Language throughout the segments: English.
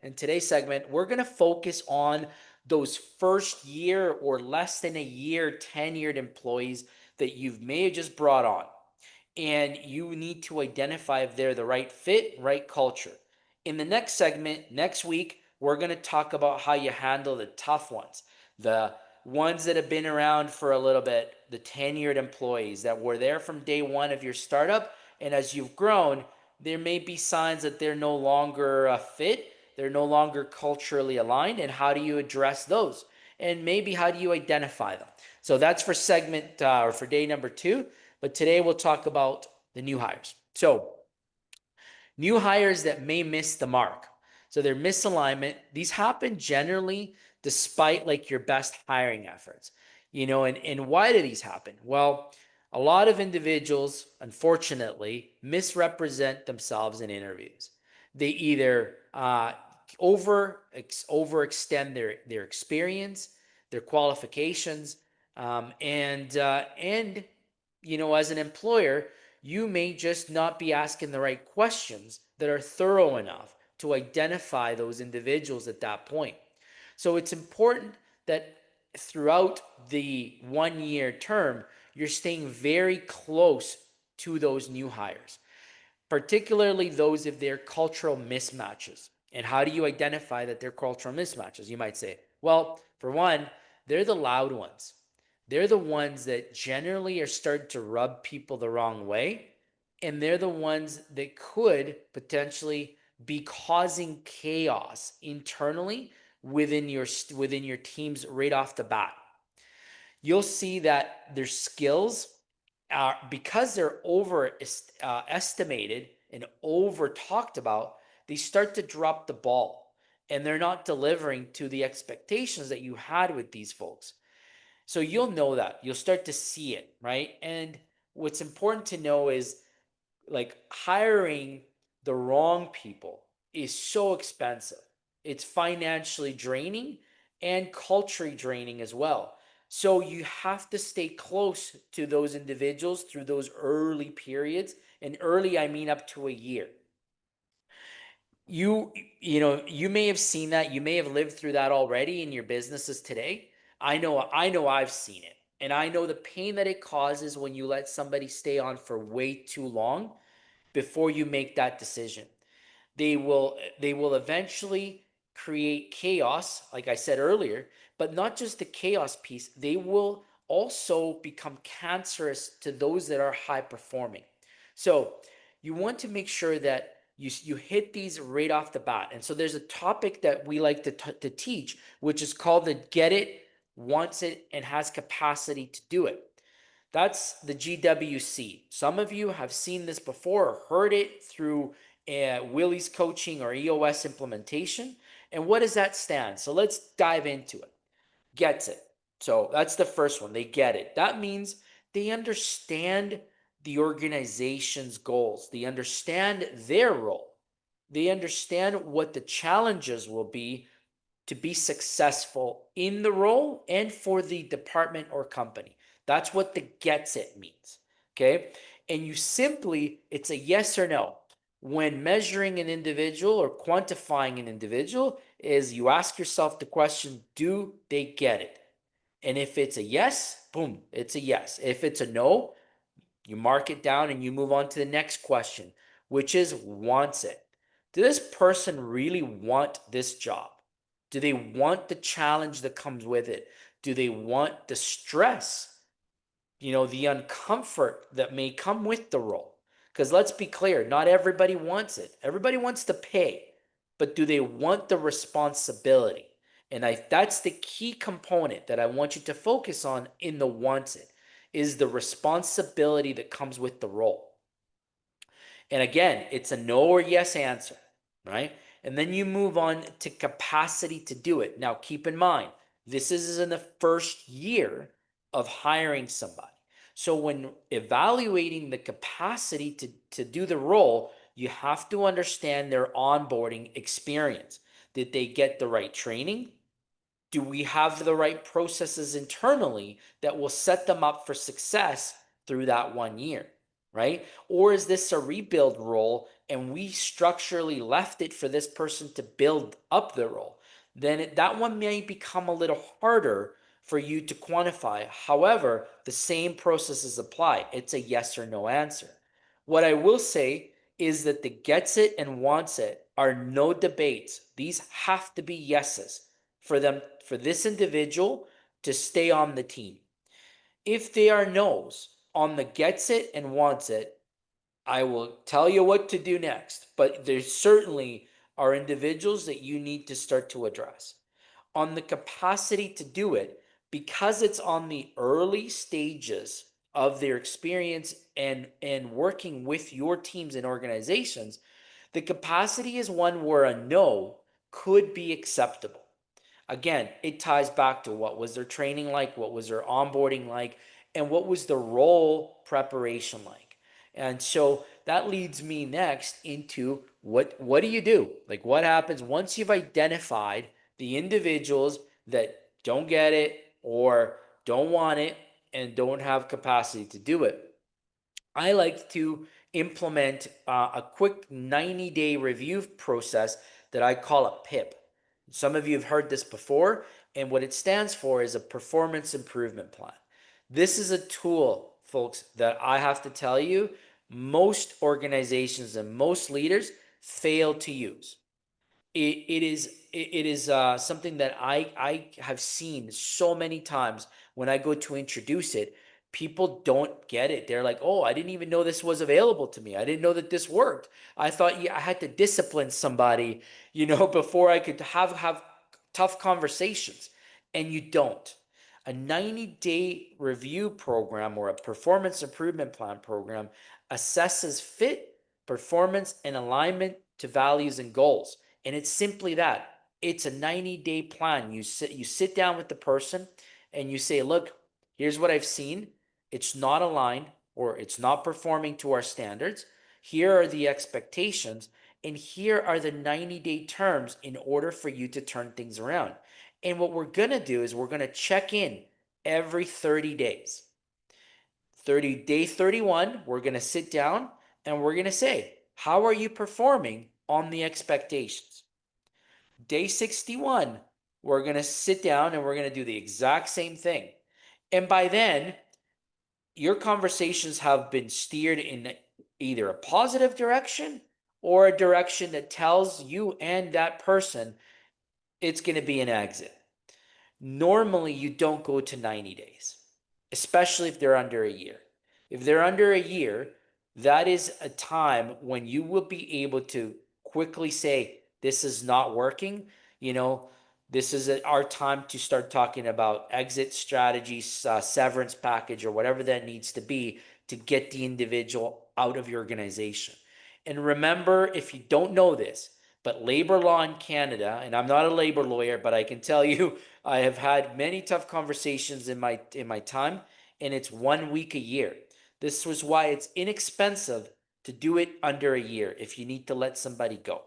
In today's segment, we're going to focus on those first year or less than a year tenured employees that you've may have just brought on. And you need to identify if they're the right fit, right culture. In the next segment, next week, we're going to talk about how you handle the tough ones, the ones that have been around for a little bit, the tenured employees that were there from day one of your startup. And as you've grown, there may be signs that they're no longer a fit, they're no longer culturally aligned. And how do you address those? And maybe how do you identify them? So that's for segment or for day number 2. But today we'll talk about the new hires. So, new hires that may miss the mark. So, their misalignment, these happen generally despite like your best hiring efforts. And why do these happen? Well, a lot of individuals, unfortunately, misrepresent themselves in interviews. They either overextend their experience, their qualifications, and as an employer, you may just not be asking the right questions that are thorough enough to identify those individuals at that point. So it's important that throughout the 1 year term, you're staying very close to those new hires, particularly those if they're cultural mismatches. And how do you identify that they're cultural mismatches? You might say, well, for one, they're the loud ones. They're the ones that generally are starting to rub people the wrong way. And they're the ones that could potentially be causing chaos internally within your teams right off the bat. You'll see that their skills are, because they're estimated and over talked about, they start to drop the ball and they're not delivering to the expectations that you had with these folks. So you'll know that. You'll start to see it, right? And what's important to know is like hiring the wrong people is so expensive. It's financially draining and culturally draining as well. So you have to stay close to those individuals through those early periods. And early, I mean up to a year. You may have seen that. You may have lived through that already in your businesses today. I know I've seen it. And I know the pain that it causes when you let somebody stay on for way too long before you make that decision. They will eventually create chaos, like I said earlier, but not just the chaos piece. They will also become cancerous to those that are high performing. So you want to make sure that you hit these right off the bat. And so there's a topic that we like to teach, which is called the get it, wants it, and has capacity to do it. That's the GWC. Some of you have seen this before or heard it through Willy's coaching or EOS implementation. And what does that stand? So let's dive into it. Gets it. So that's the first one. They get it. That means they understand the organization's goals. They understand their role. They understand what the challenges will be to be successful in the role and for the department or company. That's what the gets it means. Okay. And it's a yes or no. When measuring an individual or quantifying an individual, is you ask yourself the question, do they get it? And if it's a yes, boom, it's a yes. If it's a no, you mark it down and you move on to the next question, which is wants it. Does this person really want this job? Do they want the challenge that comes with it? Do they want the stress, the uncomfort that may come with the role? Because let's be clear, not everybody wants it. Everybody wants to pay, but do they want the responsibility? And that's the key component that I want you to focus on in the wants it, is the responsibility that comes with the role. And again, it's a no or yes answer, right? And then you move on to capacity to do it. Now, keep in mind, this is in the first year of hiring somebody. So when evaluating the capacity to do the role, you have to understand their onboarding experience. Did they get the right training? Do we have the right processes internally that will set them up for success through that 1 year, right? Or is this a rebuild role and we structurally left it for this person to build up the role, then that one may become a little harder for you to quantify. However, the same processes apply. It's a yes or no answer. What I will say is that the gets it and wants it are no debates. These have to be yeses for them, for this individual to stay on the team. If they are no's on the gets it and wants it, I will tell you what to do next. But there certainly are individuals that you need to start to address. On the capacity to do it, because it's on the early stages of their experience and working with your teams and organizations, the capacity is one where a no could be acceptable. Again, it ties back to what was their training like, what was their onboarding like, and what was the role preparation like. And so that leads me next into what do you do? Like, what happens once you've identified the individuals that don't get it or don't want it and don't have capacity to do it? I like to implement a quick 90-day review process that I call a PIP. Some of you have heard this before, and what it stands for is a performance improvement plan. This is a tool, folks, that I have to tell you, most organizations and most leaders fail to use. It is something that I have seen so many times when I go to introduce it. People don't get it. They're like, "Oh, I didn't even know this was available to me. I didn't know that this worked. I thought I had to discipline somebody, before I could have tough conversations." And you don't. A 90-day review program or a performance improvement plan program assesses fit, performance, and alignment to values and goals. And it's simply that. It's a 90-day plan. You sit down with the person and you say, "Look, here's what I've seen. It's not aligned or it's not performing to our standards. Here are the expectations, and here are the 90-day terms in order for you to turn things around." And what we're going to do is we're going to check in every 30 days. Day 31, we're going to sit down and we're going to say, "How are you performing on the expectations?" Day 61, we're going to sit down and we're going to do the exact same thing. And by then, your conversations have been steered in either a positive direction or a direction that tells you and that person it's going to be an exit. Normally, you don't go to 90 days, especially if they're under a year. If they're under a year, that is a time when you will be able to quickly say, "This is not working. You know, this is our time to start talking about exit strategies, severance package, or whatever that needs to be to get the individual out of your organization." And remember, if you don't know this, but labor law in Canada, and I'm not a labor lawyer, but I can tell you I have had many tough conversations in my time, and it's 1 week a year. This was why it's inexpensive to do it under a year if you need to let somebody go.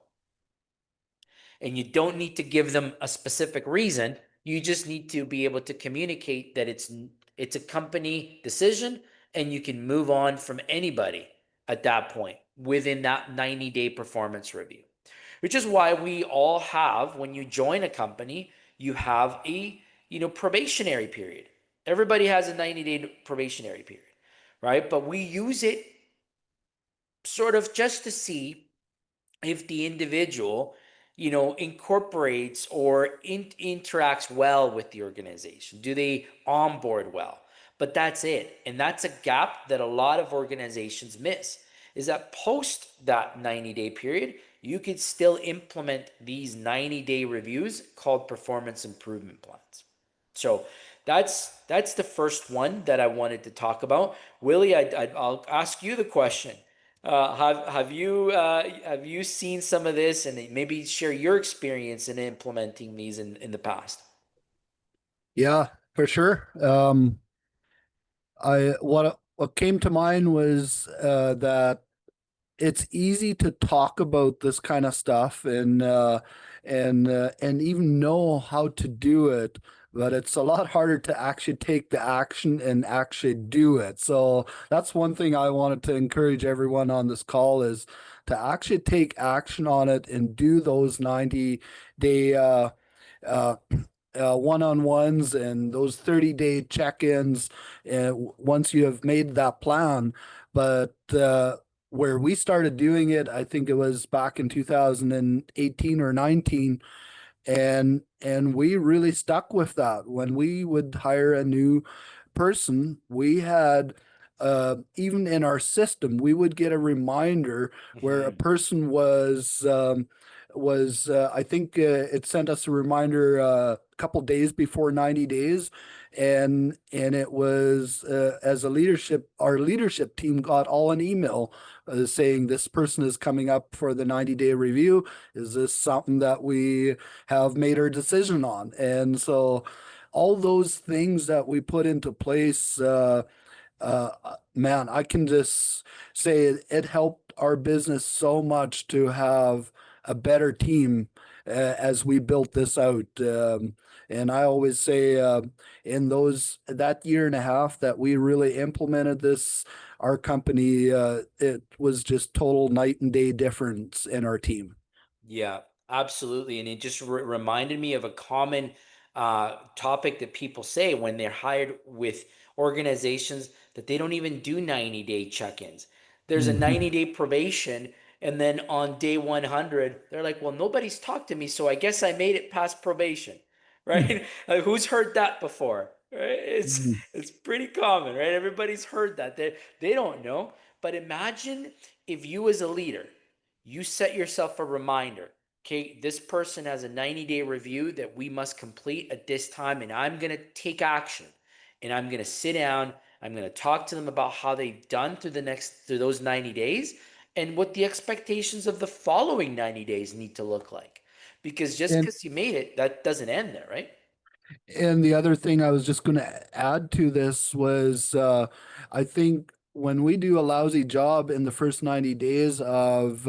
And you don't need to give them a specific reason. You just need to be able to communicate that it's a company decision and you can move on from anybody at that point within that 90-day performance review. Which is why we all have, when you join a company, you have a probationary period. Everybody has a 90-day probationary period, right? But we use it sort of just to see if the individual incorporates or interacts well with the organization. Do they onboard well? But that's it. And that's a gap that a lot of organizations miss, is that post that 90-day period, you could still implement these 90-day reviews called performance improvement plans. So that's the first one that I wanted to talk about. Willy, I'll ask you the question. Have you seen some of this, and maybe share your experience in implementing these in the past? Yeah, for sure. What came to mind was that it's easy to talk about this kind of stuff and even know how to do it, but it's a lot harder to actually take the action and actually do it. So that's one thing I wanted to encourage everyone on this call is to actually take action on it and do those 90-day uh, one-on-ones and those 30-day check-ins once you have made that plan. But where we started doing it, I think it was back in 2018 or 19, and we really stuck with that. When we would hire a new person, we had even in our system, we would get a reminder where a Mhm. person was I think it sent us a reminder a couple days before 90 days, and it was as a leadership, our leadership team got all an email saying this person is coming up for the 90-day review. Is this something that we have made our decision on? And so all those things that we put into place, man, I can just say it helped our business so much to have a better team as we built this out. And I always say, in that year and a half that we really implemented this, our company, it was just total night and day difference in our team. Yeah, absolutely. And it just reminded me of a common topic that people say when they're hired with organizations that they don't even do 90-day check-ins. There's a Mhm. 90-day probation, and then on day 100, they're like, well, nobody's talked to me, so I guess I made it past probation, right? Like, who's heard that before? Right? Mhm. It's pretty common, right? Everybody's heard that. They don't know. But imagine if you as a leader, you set yourself a reminder. Okay, this person has a 90-day review that we must complete at this time, and I'm going to take action. And I'm going to sit down, I'm going to talk to them about how they've done through those 90 days and what the expectations of the following 90 days need to look like. Because just And because you made it, that doesn't end there, right? And the other thing I was just going to add to this was I think when we do a lousy job in the first 90 days of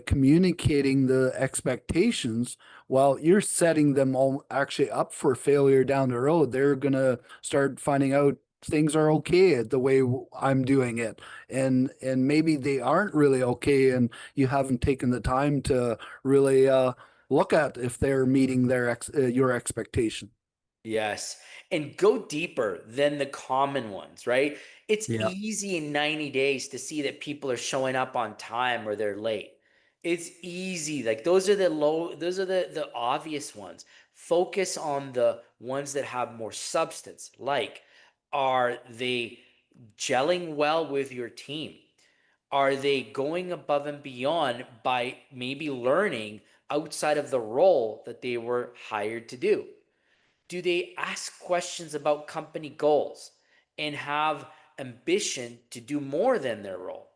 communicating the expectations, well, you're setting them all actually up for failure down the road. They're going to start finding out things are okay the way I'm doing it. And maybe they aren't really okay, and you haven't taken the time to really look at if they're meeting your expectation. Yes. And go deeper than the common ones, right? It's Yeah. easy in 90 days to see that people are showing up on time or they're late. It's easy. Like those are the obvious ones. Focus on the ones that have more substance. Like, are they gelling well with your team? Are they going above and beyond by maybe learning outside of the role that they were hired to do? Do they ask questions about company goals and have ambition to do more than their role?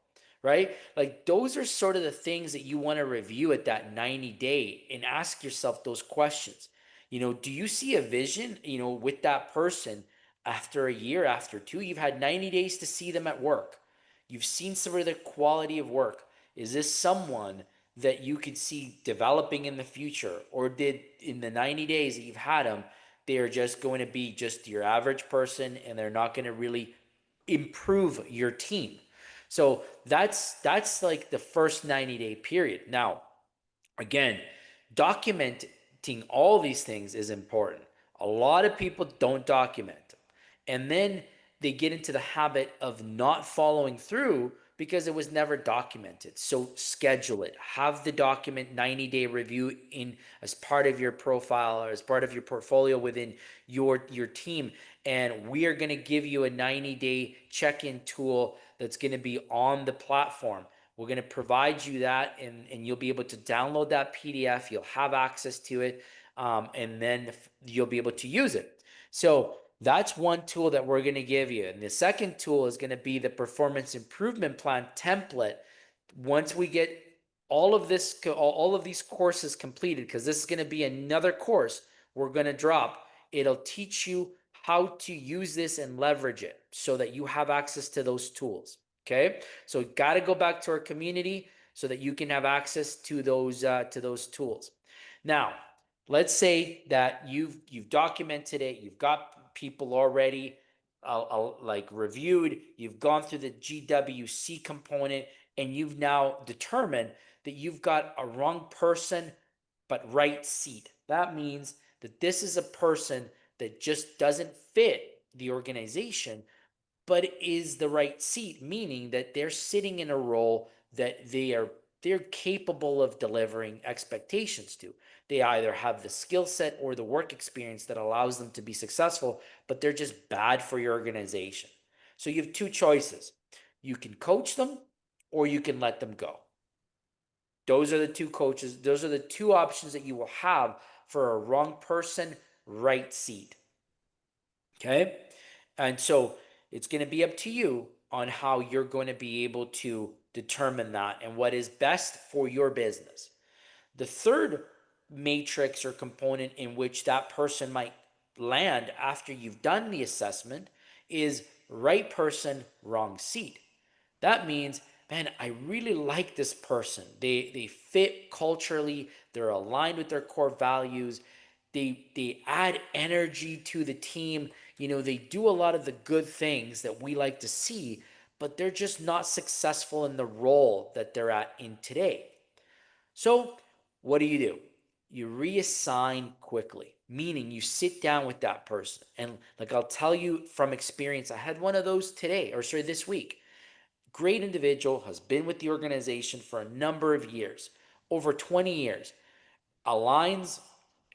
Right? Like, those are sort of the things that you want to review at that 90-day and ask yourself those questions. Do you see a vision, with that person after a year, after two? You've had 90 days to see them at work. You've seen some of their quality of work. Is this someone that you could see developing in the future? Or did in the 90 days that you've had them, they are just going to be just your average person and they're not going to really improve your team? So that's like the first 90-day period. Now, again, documenting all these things is important. A lot of people don't document them. And then they get into the habit of not following through because it was never documented. So schedule it. Have the document 90-day review in as part of your profile or as part of your portfolio within your team. And we are going to give you a 90-day check-in tool that's going to be on the platform. We're going to provide you that, and you'll be able to download that PDF. You'll have access to it, and then you'll be able to use it. So that's one tool that we're going to give you. And the second tool is going to be the performance improvement plan template. Once we get all of these courses completed, because this is going to be another course we're going to drop, it'll teach you how to use this and leverage it so that you have access to those tools. Okay, so got to go back to our community so that you can have access to those tools. Now, let's say that you've documented it, you've got people already like reviewed, you've gone through the GWC component, and you've now determined that you've got a wrong person but right seat. That means that this is a person that just doesn't fit the organization, but is the right seat, meaning that they're sitting in a role that they're capable of delivering expectations to. They either have the skill set or the work experience that allows them to be successful, but they're just bad for your organization. So you have two choices. You can coach them or you can let them go. Those are the two coaches, those are the two options that you will have for a wrong person, right seat. Okay. And so it's going to be up to you on how you're going to be able to determine that and what is best for your business. The third matrix or component in which that person might land after you've done the assessment is right person, wrong seat. That means, man, I really like this person. They fit culturally, they're aligned with their core values. They add energy to the team. They do a lot of the good things that we like to see, but they're just not successful in the role that they're at in today. So, what do? You reassign quickly, meaning you sit down with that person. And like I'll tell you from experience, I had one of those today, or sorry, this week. Great individual, has been with the organization for a number of years, over 20 years, aligns,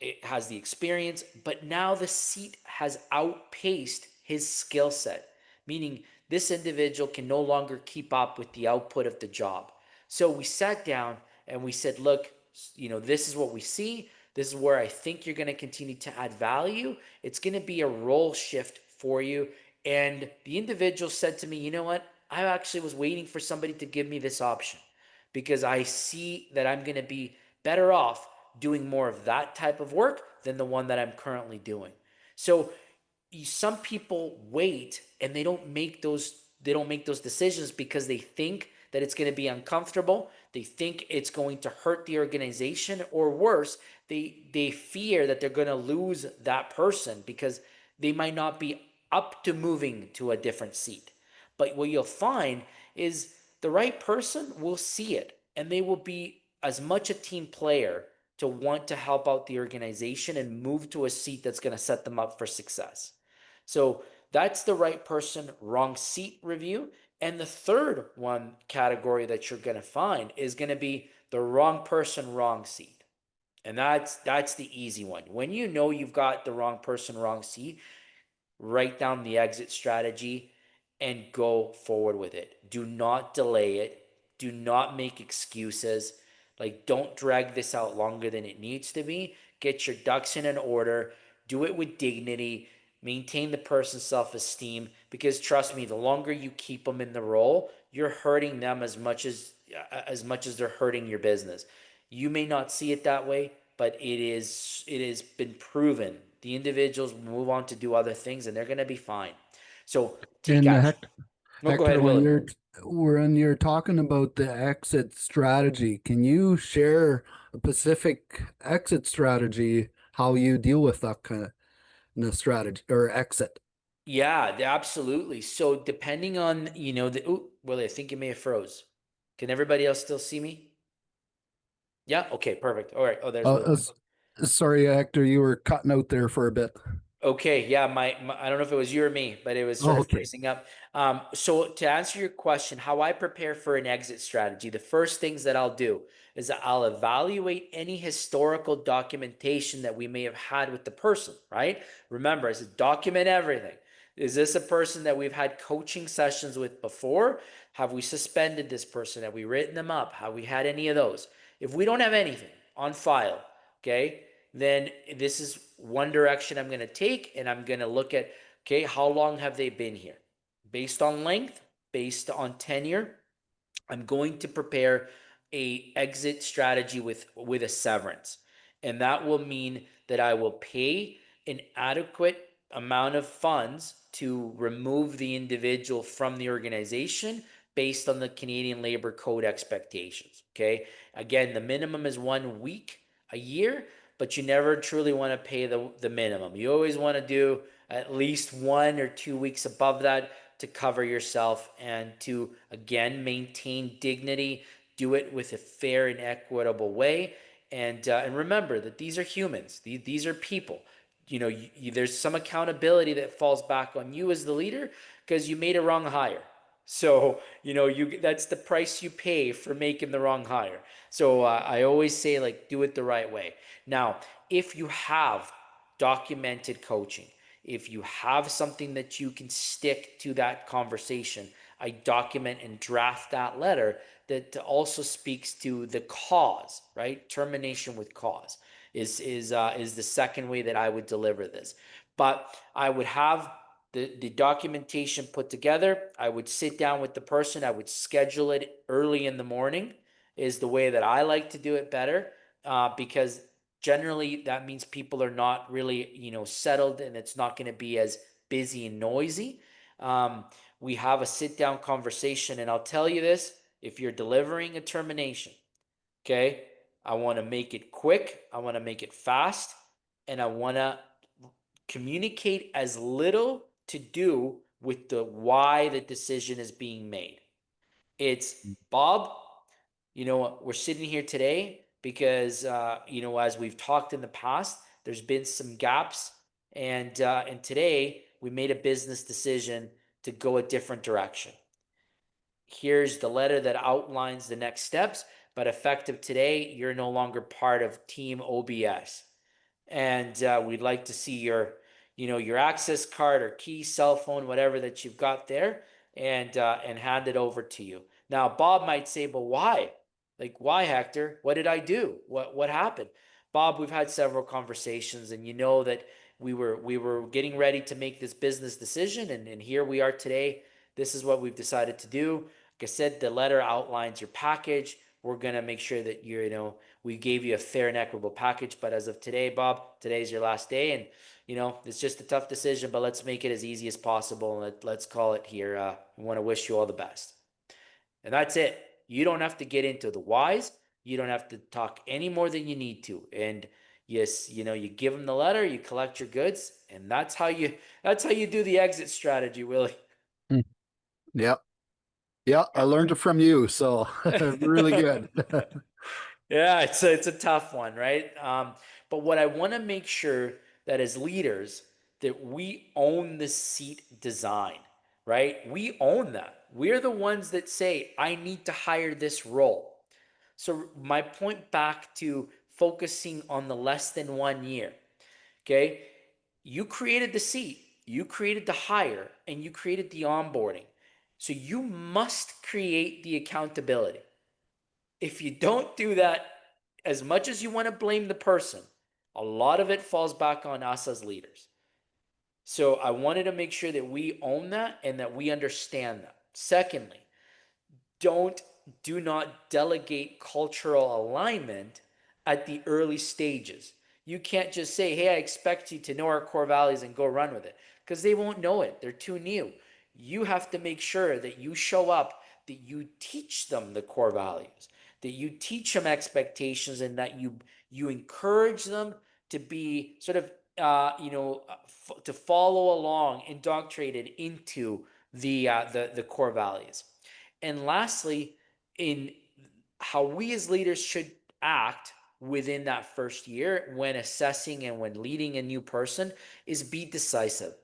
it has the experience, but now the seat has outpaced his skill set, meaning this individual can no longer keep up with the output of the job. So we sat down and we said, look, this is what we see. This is where I think you're going to continue to add value. It's going to be a role shift for you. And the individual said to me, you know what? I actually was waiting for somebody to give me this option because I see that I'm going to be better off doing more of that type of work than the one that I'm currently doing. So some people wait and they don't make those decisions because they think that it's going to be uncomfortable. They think it's going to hurt the organization, or worse, they fear that they're going to lose that person because they might not be up to moving to a different seat. But what you'll find is the right person will see it and they will be as much a team player to want to help out the organization and move to a seat that's going to set them up for success. So that's the right person, wrong seat review. And the third one category that you're going to find is going to be the wrong person, wrong seat. And that's the easy one. When you know you've got the wrong person, wrong seat, write down the exit strategy and go forward with it. Do not delay it. Do not make excuses. Like, don't drag this out longer than it needs to be. Get your ducks in an order. Do it with dignity. Maintain the person's self-esteem, because trust me, the longer you keep them in the role, you're hurting them as much as they're hurting your business. You may not see it that way, but it has been proven. The individuals move on to do other things and they're going to be fine. So take And action. No, go ahead, Hector, Willie. when you're talking about the exit strategy, can you share a specific exit strategy, how you deal with that kind of strategy or exit? Yeah, absolutely. So depending on, Willie, I think you may have froze. Can everybody else still see me? Yeah. Okay. Perfect. All right. Oh, there's Uh, Willie. uh, Sorry, Hector, you were cutting out there for a bit. Okay, yeah, I don't know if it was you or me, but it was sort Oh, of okay. freezing up. So to answer your question, how I prepare for an exit strategy, the first things that I'll do is that I'll evaluate any historical documentation that we may have had with the person, right? Remember, I said document everything. Is this a person that we've had coaching sessions with before? Have we suspended this person? Have we written them up? Have we had any of those? If we don't have anything on file, okay, then this is one direction I'm going to take, and I'm going to look at, okay, how long have they been here? Based on length, based on tenure, I'm going to prepare a exit strategy with a severance. And that will mean that I will pay an adequate amount of funds to remove the individual from the organization based on the Canadian Labor Code expectations. Okay. Again, the minimum is 1 week a year, but you never truly want to pay the minimum. You always want to do at least 1 or 2 weeks above that, to cover yourself and to, again, maintain dignity, do it with a fair and equitable way. And remember that these are humans. These are people. There's some accountability that falls back on you as the leader because you made a wrong hire. So, that's the price you pay for making the wrong hire. So I always say, like, do it the right way. Now, if you have documented coaching, if you have something that you can stick to that conversation, I document and draft that letter that also speaks to the cause, right? Termination with cause is the second way that I would deliver this. But I would have the documentation put together. I would sit down with the person. I would schedule it early in the morning, is the way that I like to do it better, because generally that means people are not really, settled, and it's not going to be as busy and noisy. Um, we have a sit down conversation, and I'll tell you this: if you're delivering a termination, okay, I want to make it quick, I want to make it fast, and I want to communicate as little to do with the why the decision is being made. It's, Bob, we're sitting here today because, as we've talked in the past, there's been some gaps, and today we made a business decision to go a different direction. Here's the letter that outlines the next steps, but effective today, you're no longer part of Team OBS. And we'd like to see your access card or key, cell phone, whatever that you've got there, and hand it over to you. Now, Bob might say, "But why? Like, why, Hector? What did I do? What happened?" Bob, we've had several conversations, and you know that we were getting ready to make this business decision, and here we are today. This is what we've decided to do. Like I said, the letter outlines your package. We're gonna make sure that we gave you a fair and equitable package. But as of today, Bob, today's your last day, and it's just a tough decision. But let's make it as easy as possible, and let's call it here. We want to wish you all the best, and that's it. You don't have to get into the whys. You don't have to talk any more than you need to. And yes, you give them the letter, you collect your goods, and that's how you do the exit strategy, Willie. Hmm. Yeah. Yeah. I learned it from you. So really good. Yeah, it's a tough one, right? But what I want to make sure that as leaders that we own the seat design, right? We own that. We're the ones that say, I need to hire this role. So my point back to focusing on the less than 1 year, okay? You created the seat, you created the hire, and you created the onboarding. So you must create the accountability. If you don't do that, as much as you want to blame the person, a lot of it falls back on us as leaders. So I wanted to make sure that we own that and that we understand that. Secondly, don't do not delegate cultural alignment at the early stages. You can't just say, "Hey, I expect you to know our core values and go run with it," because they won't know it. They're too new. You have to make sure that you show up, that you teach them the core values, that you teach them expectations, and that you encourage them to be sort of to follow along, indoctrinated into the core values. And lastly, in how we as leaders should act within that first year when assessing and when leading a new person is be decisive.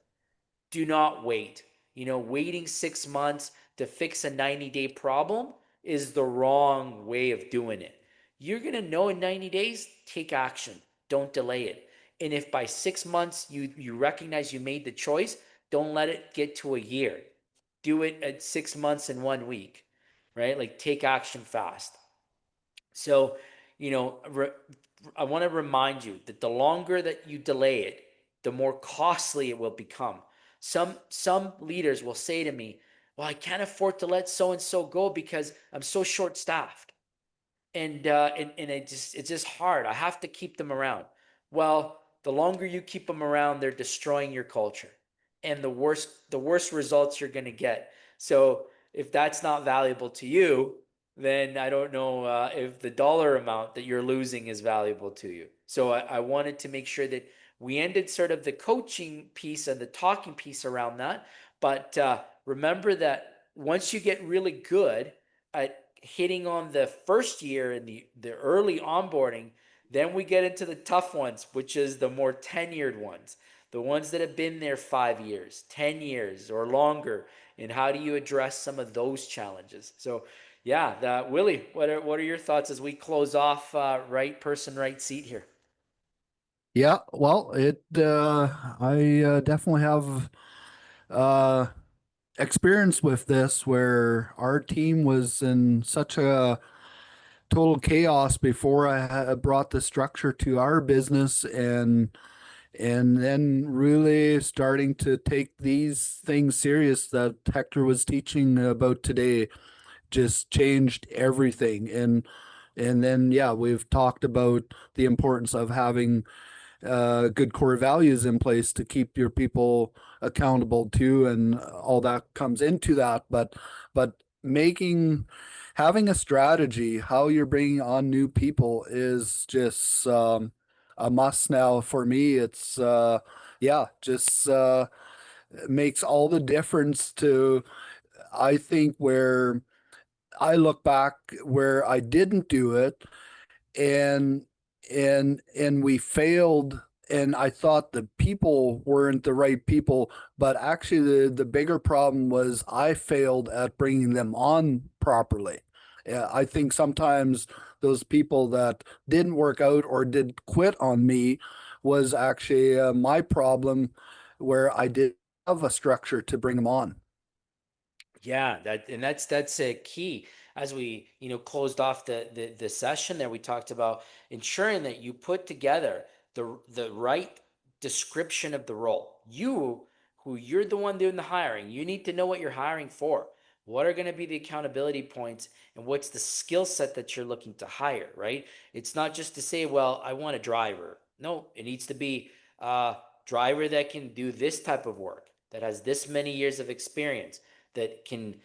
Do not wait. Waiting 6 months to fix a 90-day problem is the wrong way of doing it. You're going to know in 90 days, take action. Don't delay it. And if by 6 months you recognize you made the choice, don't let it get to a year. Do it at 6 months and 1 week, right? Like, take action fast. So, you know, I want to remind you that the longer that you delay it, the more costly it will become. Some leaders will say to me, "Well, I can't afford to let so and so go because I'm so short staffed." And it's just hard. I have to keep them around. Well, the longer you keep them around, they're destroying your culture, and the worst results you're going to get. So if that's not valuable to you, then I don't know if the dollar amount that you're losing is valuable to you. So I wanted to make sure that we ended sort of the coaching piece and the talking piece around that, But remember that once you get really good at hitting on the first year and the early onboarding, then we get into the tough ones, which is the more tenured ones, the ones that have been there 5 years, 10 years, or longer. And how do you address some of those challenges? So, yeah, Willie, what are your thoughts as we close off right person, right seat here? Yeah, well, I definitely have uh, experience with this where our team was in such a total chaos before brought the structure to our business, and then really starting to take these things serious that Hector was teaching about today just changed everything. And then yeah, we've talked about the importance of having good core values in place to keep your people accountable to, and all that comes into that. But making having a strategy, how you're bringing on new people is just a must now for me. It's yeah, just makes all the difference to, I think, where I look back where I didn't do it, and and we failed, and I thought the people weren't the right people, but actually the bigger problem was I failed at bringing them on properly. Yeah, I think sometimes those people that didn't work out or did quit on me was actually my problem, where I did have a structure to bring them on. Yeah, that's a key. As we, closed off the session there, we talked about ensuring that you put together the right description of the role. You're the one doing the hiring, you need to know what you're hiring for. What are going to be the accountability points, and what's the skill set that you're looking to hire, right? It's not just to say, well, I want a driver. No, it needs to be a driver that can do this type of work, that has this many years of experience, that can,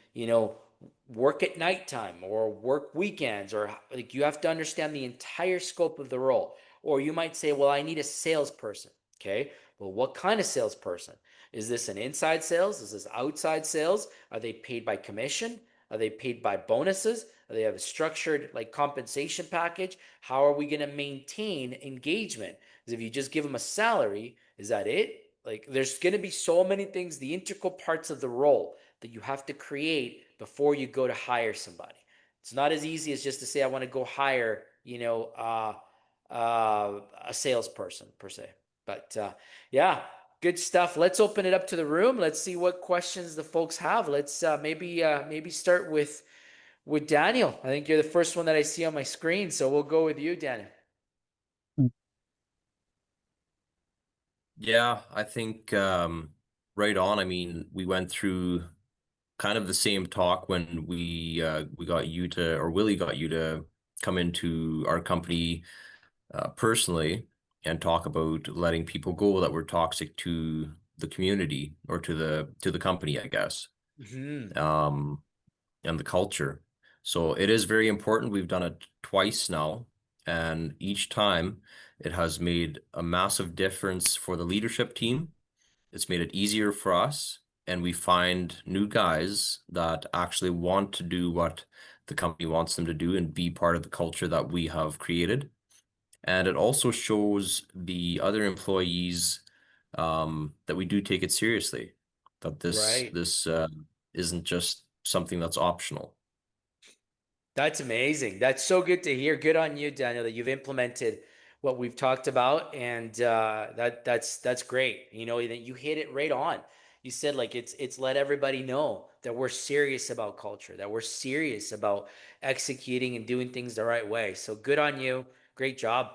work at nighttime or work weekends, or like you have to understand the entire scope of the role. Or you might say, well, I need a salesperson. Okay. Well, what kind of salesperson? Is this an inside sales? Is this outside sales? Are they paid by commission? Are they paid by bonuses? Are they have a structured like compensation package? How are we going to maintain engagement? Because if you just give them a salary, is that it? Like there's going to be so many things, the integral parts of the role that you have to create before you go to hire somebody. It's not as easy as just to say, I want to go hire, a salesperson per se. But yeah, good stuff. Let's open it up to the room. Let's see what questions the folks have. Let's maybe start with Daniel. I think you're the first one that I see on my screen, so we'll go with you, Daniel. Yeah, I think right on. I mean, we went through kind of the same talk when we got you to, or Willie got you to come into our company personally and talk about letting people go that were toxic to the community or to the company, I guess. Hmm. Um, and the culture. So it is very important. We've done it twice now, and each time it has made a massive difference for the leadership team. It's made it easier for us, and we find new guys that actually want to do what the company wants them to do and be part of the culture that we have created. And it also shows the other employees that we do take it seriously, that Right. this isn't just something that's optional. That's amazing. That's so good to hear. Good on you, Daniel, that you've implemented what we've talked about, and that's great. That you hit it right on. You said like it's let everybody know that we're serious about culture, that we're serious about executing and doing things the right way. So good on you. Great job.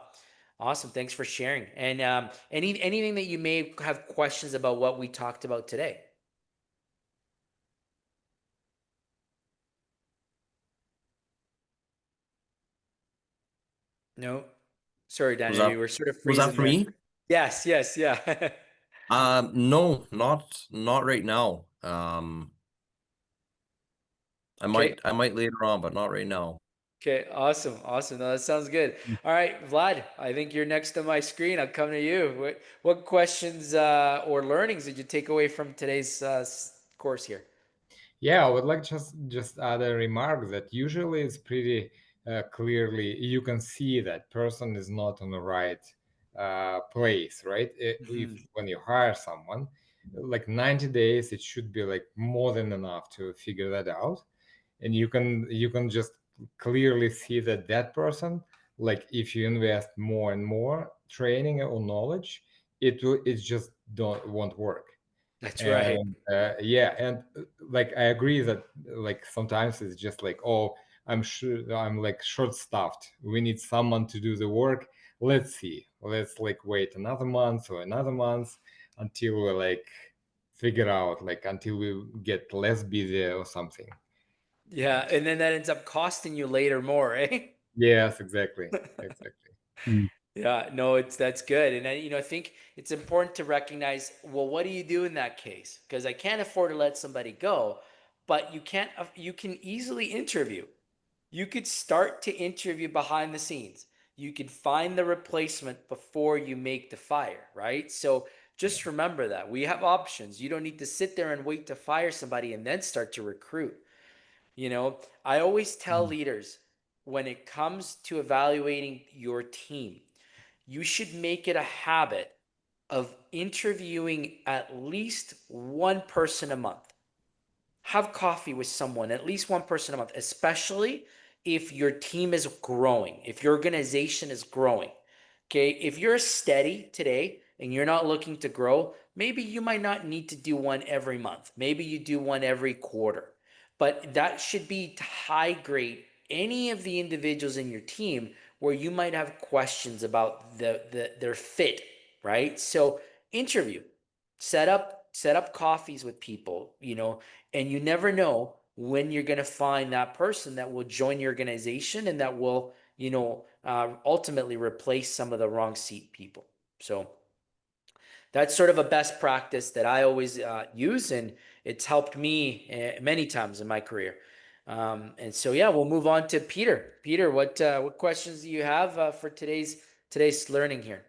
Awesome. Thanks for sharing. And anything that you may have questions about what we talked about today? No. Sorry, Was Daniel. that You were sort of was that freezing for there. me? Yes. Yes. Yeah. No, not right now. Okay. I might later on, but not right now. Okay. Awesome. Awesome. No, that sounds good. All right, Vlad, I think you're next on my screen. I'll come to you. What questions or learnings did you take away from today's course here. Yeah, I would like just add a remark that usually it's pretty clearly you can see that person is not on the right place, right? If Mhm. when you hire someone, like 90 days, it should be like more than enough to figure that out, and you can just clearly see that that person, like if you invest more and more training or knowledge, it just don't won't work. That's right. And yeah, and like I agree that like sometimes it's just like, oh, I'm sure I'm like short staffed, we need someone to do the work, let's see, let's like wait another month or another month until we like figure out, like until we get less busy or something. Yeah, and then that ends up costing you later more, eh? Yes, exactly, exactly. Mm. Yeah, no, that's good. And I think it's important to recognize, well, what do you do in that case? Because I can't afford to let somebody go, but you can easily interview. You could start to interview behind the scenes. You could find the replacement before you make the fire, right? So just remember that we have options. You don't need to sit there and wait to fire somebody and then start to recruit. I always tell leaders when it comes to evaluating your team, you should make it a habit of interviewing at least one person a month. Have coffee with someone, at least one person a month, especially if your team is growing, if your organization is growing. Okay. If you're steady today and you're not looking to grow, maybe you might not need to do one every month. Maybe you do one every quarter. But that should be to high grade any of the individuals in your team where you might have questions about their fit, right? So interview, set up coffees with people, and you never know when you're going to find that person that will join your organization and that will ultimately replace some of the wrong seat people. So that's sort of a best practice that I always use, and it's helped me many times in my career. And so, yeah, we'll move on to Peter. Peter, what questions do you have for today's learning here?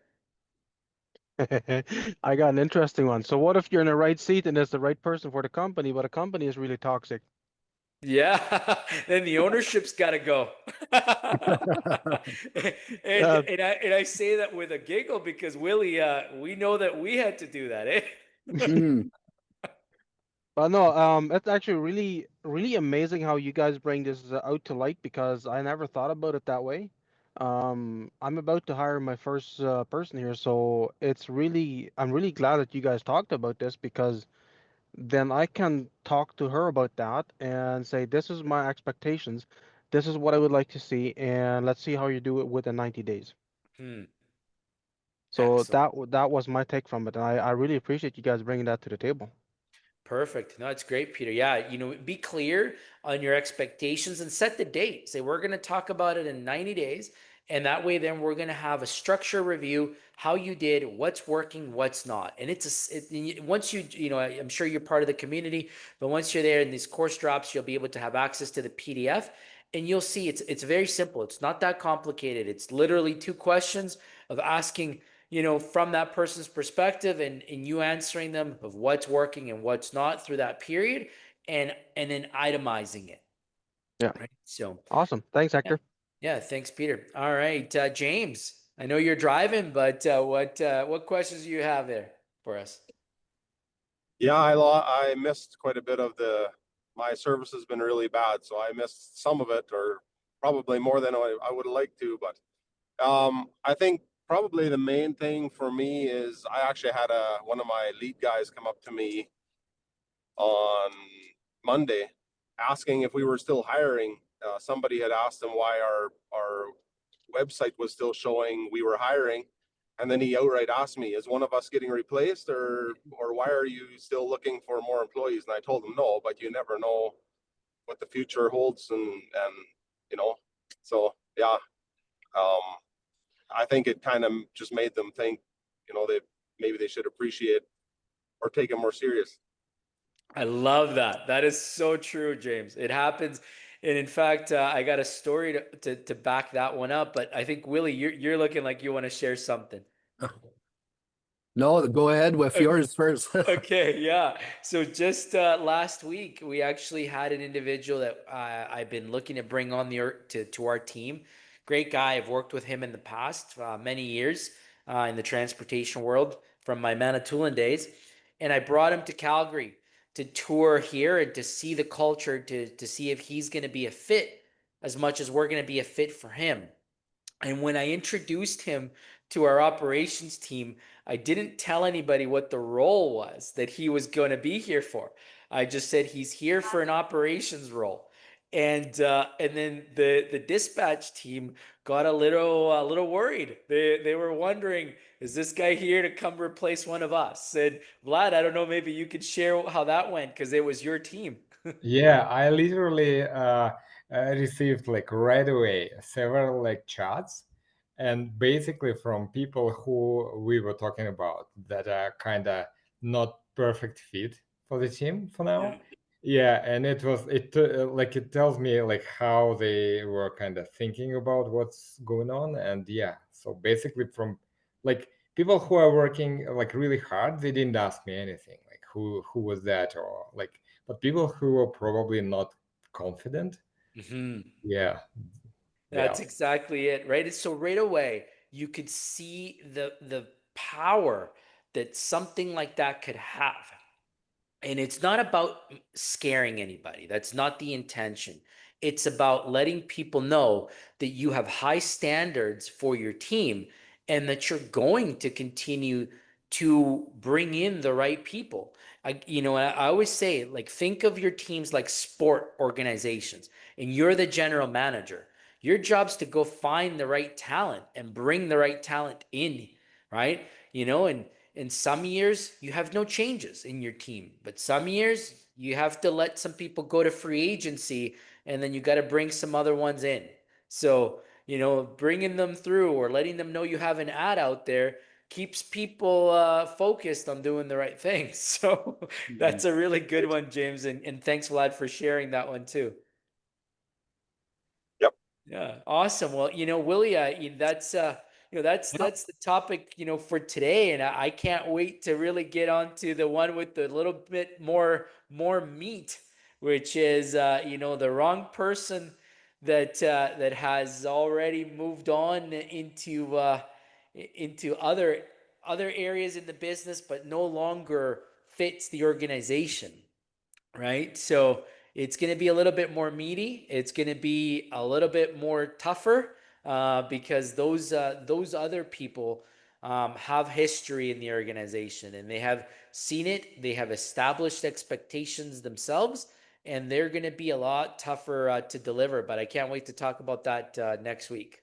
I got an interesting one. So what if you're in the right seat and it's the right person for the company, but the company is really toxic? Yeah, then the ownership's got to go. and Uh, and I say that with a giggle because Willie, we know that we had to do that, eh? Mm. but no, it's actually really, really amazing how you guys bring this out to light because I never thought about it that way. I'm about to hire my first person here, so I'm really glad that you guys talked about this because then I can talk to her about that and say, this is my expectations. This is what I would like to see, and let's see how you do it within 90 days. Hmm, So excellent. that was my take from it, and I really appreciate you guys bringing that to the table. Perfect. No, it's great, Peter. Yeah, be clear on your expectations and set the date. Say we're going to talk about it in 90 days. And that way, then we're going to have a structure review, how you did, what's working, what's not. And once I'm sure you're part of the community, but once you're there in these course drops, you'll be able to have access to the PDF and you'll see it's very simple. It's not that complicated. It's literally two questions of asking from that person's perspective and you answering them of what's working and what's not through that period and then itemizing it. Yeah. Right. So Awesome. Thanks, yeah. Hector. Yeah. Thanks, Peter. All right. James, I know you're driving, but what questions do you have there for us? Yeah, I missed quite a bit of my service has been really bad, so I missed some of it, or probably more than I would have liked to. But I think probably the main thing for me is I actually had one of my lead guys come up to me on Monday asking if we were still hiring. Somebody had asked him why our website was still showing we were hiring. And then he outright asked me, is one of us getting replaced or why are you still looking for more employees? And I told him no, but you never know what the future holds and you know, so yeah. I think it kind of just made them think, that maybe they should appreciate or take it more serious. I love that. That is so true, James. It happens. And in fact, I got a story to back that one up. But I think, Willie, you're looking like you want to share something. No, go ahead with yours first. Okay, yeah. So just last week, we actually had an individual that I've been looking to bring on to our team. Great guy. I've worked with him in the past, many years in the transportation world from my Manitoulin days, and I brought him to Calgary to tour here and to see the culture, to see if he's going to be a fit as much as we're going to be a fit for him. And when I introduced him to our operations team, I didn't tell anybody what the role was that he was going to be here for. I just said he's here for an operations role. And then the dispatch team got a little worried. They were wondering, is this guy here to come replace one of us? And Vlad, I don't know, maybe you could share how that went because it was your team. Yeah, I literally received like right away several like chats, and basically from people who we were talking about that are kind of not perfect fit for the team for now. Yeah, and like it tells me like how they were kind of thinking about what's going on, and yeah, so basically from like people who are working like really hard, they didn't ask me anything like who was that or like, but people who are probably not confident, Hmm. yeah, yeah, That's exactly it, right? So right away, you could see the power that something like that could have. And it's not about scaring anybody. That's not the intention. It's about letting people know that you have high standards for your team and that you're going to continue to bring in the right people. I always say, like, think of your teams like sport organizations, and you're the general manager. Your job's to go find the right talent and bring the right talent in, right? And in some years, you have no changes in your team, but some years you have to let some people go to free agency and then you got to bring some other ones in. So, bringing them through or letting them know you have an ad out there keeps people focused on doing the right thing. So, that's a really good one, James. And thanks, Vlad, for sharing that one too. Yep. Yeah, awesome. Well, Willie, that's the topic, for today, and I can't wait to really get on to the one with the little bit more meat, which is the wrong person that has already moved on into other areas in the business, but no longer fits the organization, right? So it's going to be a little bit more meaty. It's going to be a little bit more tougher because those other people have history in the organization and they have seen it. They have established expectations themselves, and they're going to be a lot tougher to deliver. But I can't wait to talk about that next week.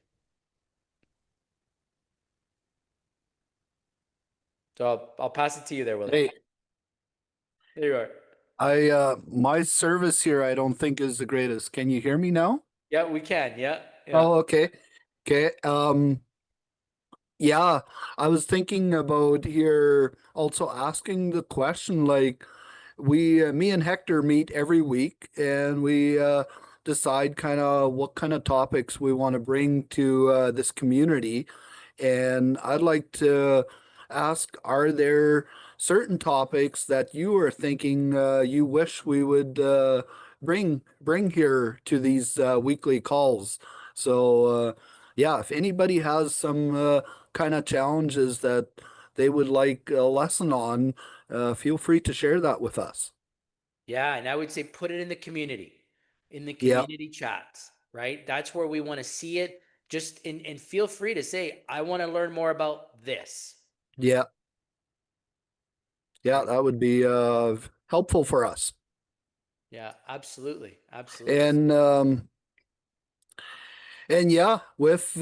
So I'll pass it to you there, Willie. Hey, There you are. my service here I don't think is the greatest. Can you hear me now? Yeah, we can. Yeah, yeah. Oh, okay. Okay. Yeah, I was thinking about here also asking the question like me and Hector meet every week and we decide kind of what kind of topics we want to bring to this community. And I'd like to ask, are there certain topics that you are thinking you wish we would bring here to these weekly calls? So yeah, if anybody has some kind of challenges that they would like a lesson on, feel free to share that with us. Yeah, and I would say put it in the Yeah, community chats, right? That's where we want to see it. Just and feel free to say, I want to learn more about this. yeah, yeah, Right? that would be helpful for us. Yeah, absolutely. Absolutely. And yeah, with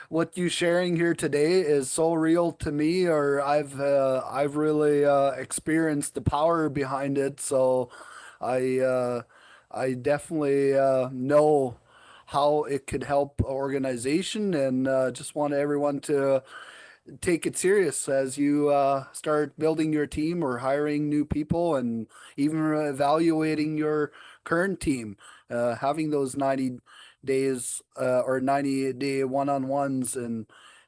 what you sharing here today is so real to me, or I've really experienced the power behind it. So I I definitely know how it could help organization, and just want everyone to take it serious as you start building your team or hiring new people and even evaluating your current team. Having those 90 days or 90-day one-on-ones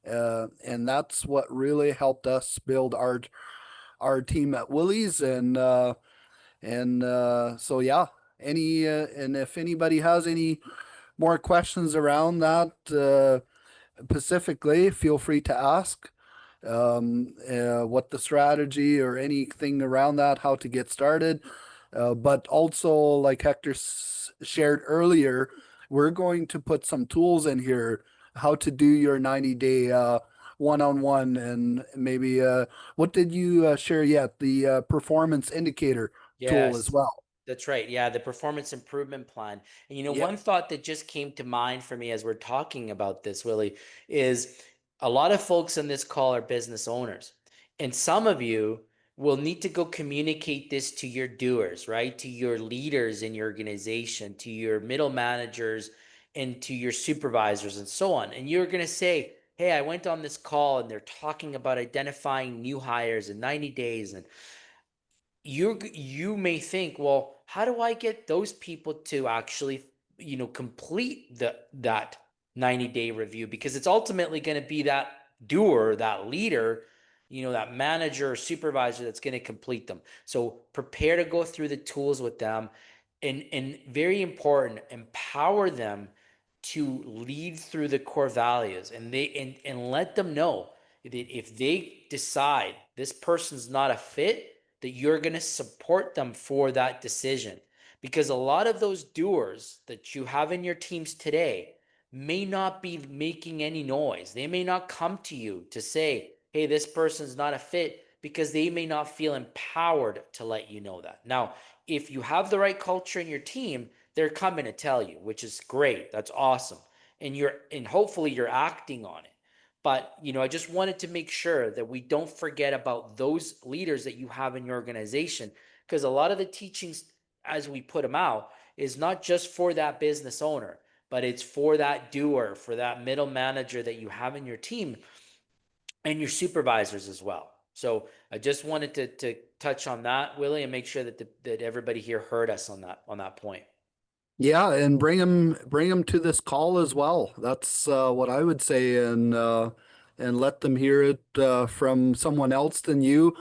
And that's what really helped us build our team at Willie's. So yeah, and if anybody has any more questions around that specifically, feel free to ask what the strategy or anything around that, how to get started. But also, like Hector shared earlier, we're going to put some tools in here how to do your 90-day one-on-one, and maybe what did you share yet? The performance indicator tool as Yes. well. That's right. Yeah, the performance improvement plan. And Yeah. one thought that just came to mind for me as we're talking about this, Willie, is a lot of folks on this call are business owners. And some of you will need to go communicate this to your doers, right? To your leaders in your organization, to your middle managers, and to your supervisors, and so on. And you're going to say, hey, I went on this call and they're talking about identifying new hires in 90 days. And you may think, well, how do I get those people to actually, complete that 90-day review? Because it's ultimately going to be that doer, that leader, that manager or supervisor that's going to complete them. So prepare to go through the tools with them, and very important, empower them to lead through the core values, and let them know that if they decide this person's not a fit, that you're going to support them for that decision. Because a lot of those doers that you have in your teams today may not be making any noise. They may not come to you to say, hey, this person's not a fit, because they may not feel empowered to let you know that. Now, if you have the right culture in your team, they're coming to tell you, which is great. That's awesome. And hopefully you're acting on it. But, I just wanted to make sure that we don't forget about those leaders that you have in your organization, because a lot of the teachings as we put them out is not just for that business owner, but it's for that doer, for that middle manager that you have in your team, and your supervisors as well. So I just wanted to touch on that, Willie, and make sure that everybody here heard us on that point. Yeah, and bring them to this call as well. That's what I would say, and let them hear it from someone else than you.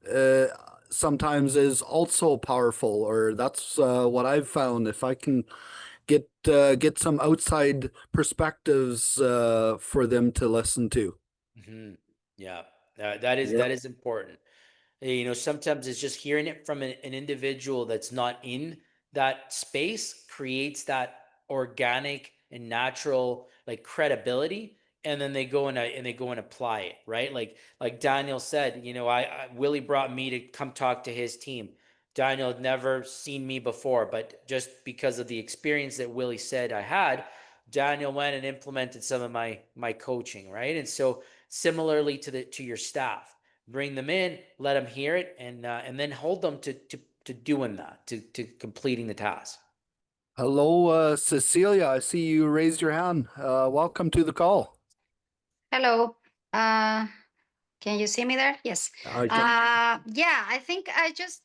Uh, Sometimes is also powerful, or that's what I've found. If I can get some outside perspectives for them to listen to. Mm-hmm. Yeah, that is Yeah. that is important. Sometimes it's just hearing it from an individual that's not in that space creates that organic and natural, like, credibility, and then they go and apply it, right? Like Daniel said, Willie brought me to come talk to his team. Daniel had never seen me before, but just because of the experience that Willie said I had, Daniel went and implemented some of my coaching, right? And so similarly to your staff, bring them in, let them hear it, and then hold them to doing that, to completing the task. Hello, Cecilia. I see you raised your hand. Welcome to the call. Hello. Uh, can you see me there? Yes. I can. Yeah, I think I just,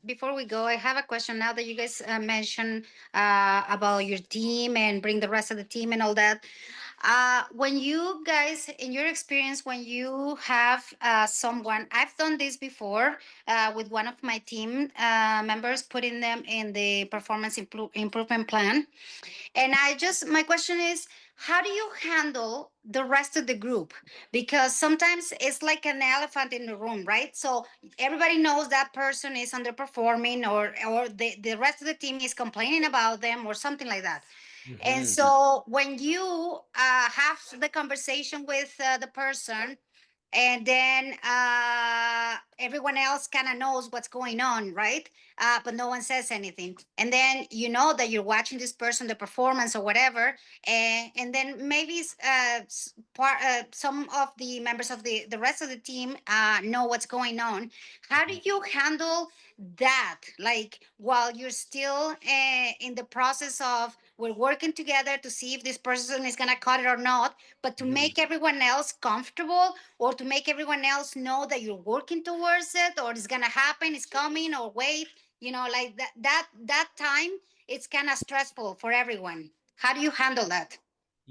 before we go, I have a question now that you guys mentioned about your team and bring the rest of the team and all that. When you guys, in your experience, when you have someone, I've done this before with one of my team members, putting them in the performance improvement plan. And my question is, how do you handle the rest of the group? Because sometimes it's like an elephant in the room, right? So everybody knows that person is underperforming, or the rest of the team is complaining about them or something like that. And Mm-hmm. so when you have the conversation with the person, and then everyone else kind of knows what's going on, right? But no one says anything, and then you know that you're watching this person, the performance or whatever, and then maybe some of the members of the rest of the team know what's going on. How do you handle that, like, while you're still in the process of, we're working together to see if this person is going to cut it or not, but to Mm-hmm. make everyone else comfortable, or to make everyone else know that you're working towards it, or it's gonna happen, it's coming, or wait, like that time, it's kind of stressful for everyone. How do you handle that?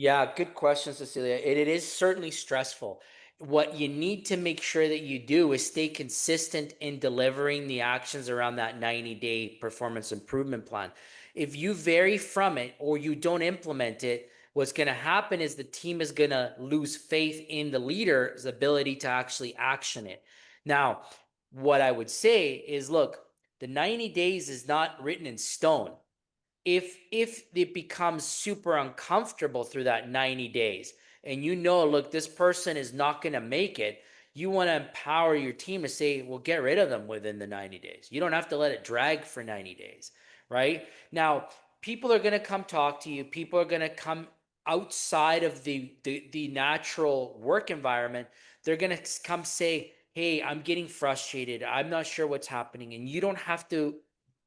Yeah, good question, Cecilia. It is certainly stressful. What you need to make sure that you do is stay consistent in delivering the actions around that 90-day performance improvement plan. If you vary from it or you don't implement it, what's going to happen is the team is going to lose faith in the leader's ability to actually action it. Now, what I would say is, look, the 90 days is not written in stone. If it becomes super uncomfortable through that 90 days and you know, look, this person is not going to make it, you want to empower your team to say, well, get rid of them within the 90 days. You don't have to let it drag for 90 days, right? Now, people are going to come talk to you. People are going to come outside of the natural work environment. They're going to come say, hey, I'm getting frustrated. I'm not sure what's happening. And you don't have to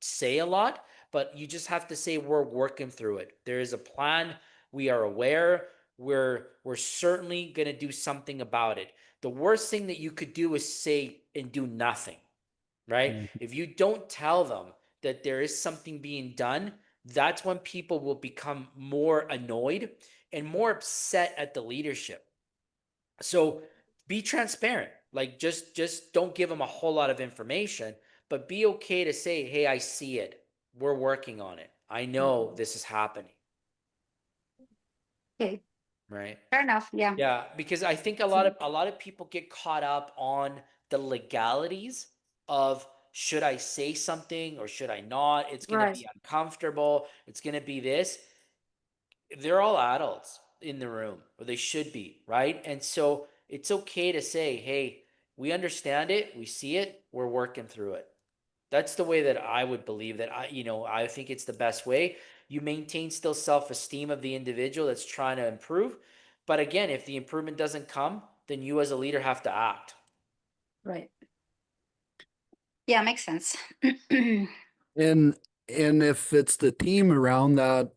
say a lot, but you just have to say we're working through it. There is a plan. We are aware. We're certainly going to do something about it. The worst thing that you could do is say and do nothing, right? Mhm. If you don't tell them that there is something being done, that's when people will become more annoyed and more upset at the leadership. So be transparent. Like just don't give them a whole lot of information, but be okay to say, "Hey, I see it. We're working on it. I know this is happening." Okay, Right? fair enough. Yeah. Yeah, because I think a lot of people get caught up on the legalities of should I say something or should I not? It's going to Right. be uncomfortable. It's going to be this. They're all adults in the room, or they should be, right? And so it's okay to say, hey, we understand it, we see it, we're working through it. That's the way that I would believe that I think it's the best way. You maintain still self-esteem of the individual that's trying to improve. But again, if the improvement doesn't come, then you as a leader have to act. Right. Yeah, makes sense. And and if it's the team around that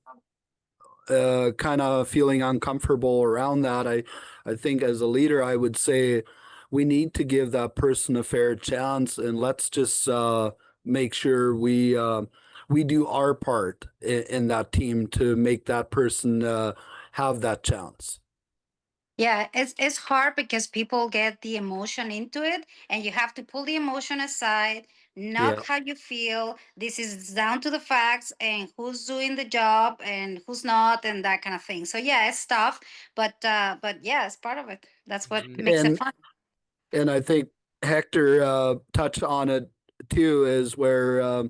kind of feeling uncomfortable around that, I think as a leader, I would say we need to give that person a fair chance, and let's just make sure we do our part in that team to make that person have that chance. Yeah, it's hard because people get the emotion into it, and you have to pull the emotion aside, not Yeah. how you feel. This is down to the facts and who's doing the job and who's not, and that kind of thing. So yeah, it's tough, but yeah, it's part of it. That's what Mhm. makes it And fun. and I think Hector touched on it too, is where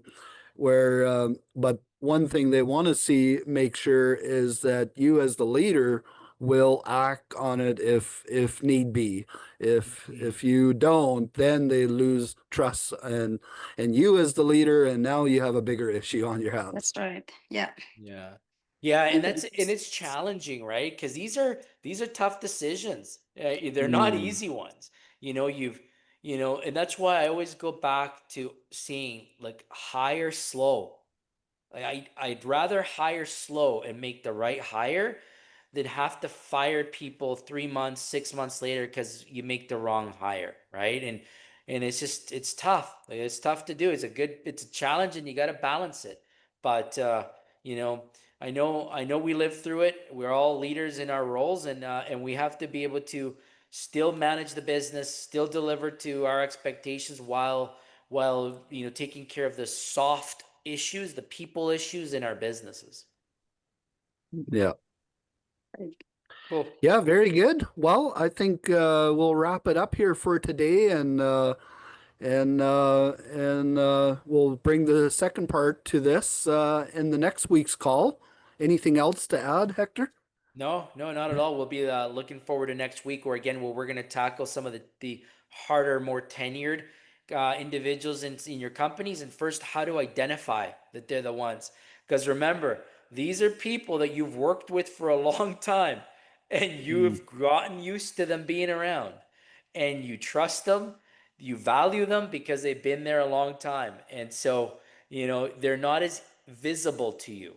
but one thing they want to see make sure is that you as the leader will act on it if need be. If you don't, then they lose trust and you as the leader, and now you have a bigger issue on your That's hands. right. Yeah. Yeah. Yeah, and it's challenging, right? Because these are tough decisions. They're not Mm, easy ones. And that's why I always go back to seeing like hire slow. Like I'd rather hire slow and make the right hire than have to fire people 3 months, 6 months later because you make the wrong hire, right? And it's tough. Like, it's tough to do. It's a challenge, and you got to balance it. But you know, I know we live through it. We're all leaders in our roles, and we have to be able to still manage the business, still deliver to our expectations while taking care of the soft issues, the people issues in our businesses. yeah. Cool. Yeah, very good. Well, I think we'll wrap it up here for today, and we'll bring the second part to this in the next week's call. Anything else to add, Hector? No, no, not at all. We'll be looking forward to next week, where we're going to tackle some of the harder, more tenured individuals in your companies. And first, how to identify that they're the ones. Because remember, these are people that you've worked with for a long time, and you Mm, have gotten used to them being around, and you trust them, you value them because they've been there a long time, and so they're not as visible to you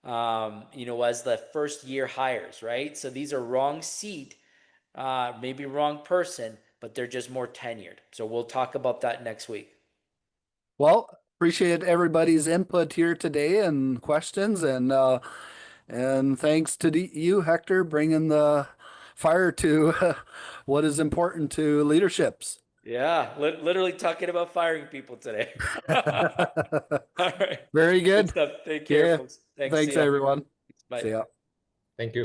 as the first year hires, right? So these are wrong seat, maybe wrong person, but they're just more tenured. So we'll talk about that next week. Well, appreciate everybody's input here today and questions, and And thanks to you, Hector, bringing the fire to what is important to leaderships. Yeah, literally talking about firing people today. All right. Very Good good. stuff. Take care, Yeah. folks. Thanks. See Thanks, ya. everyone. Bye. See ya. Thank you.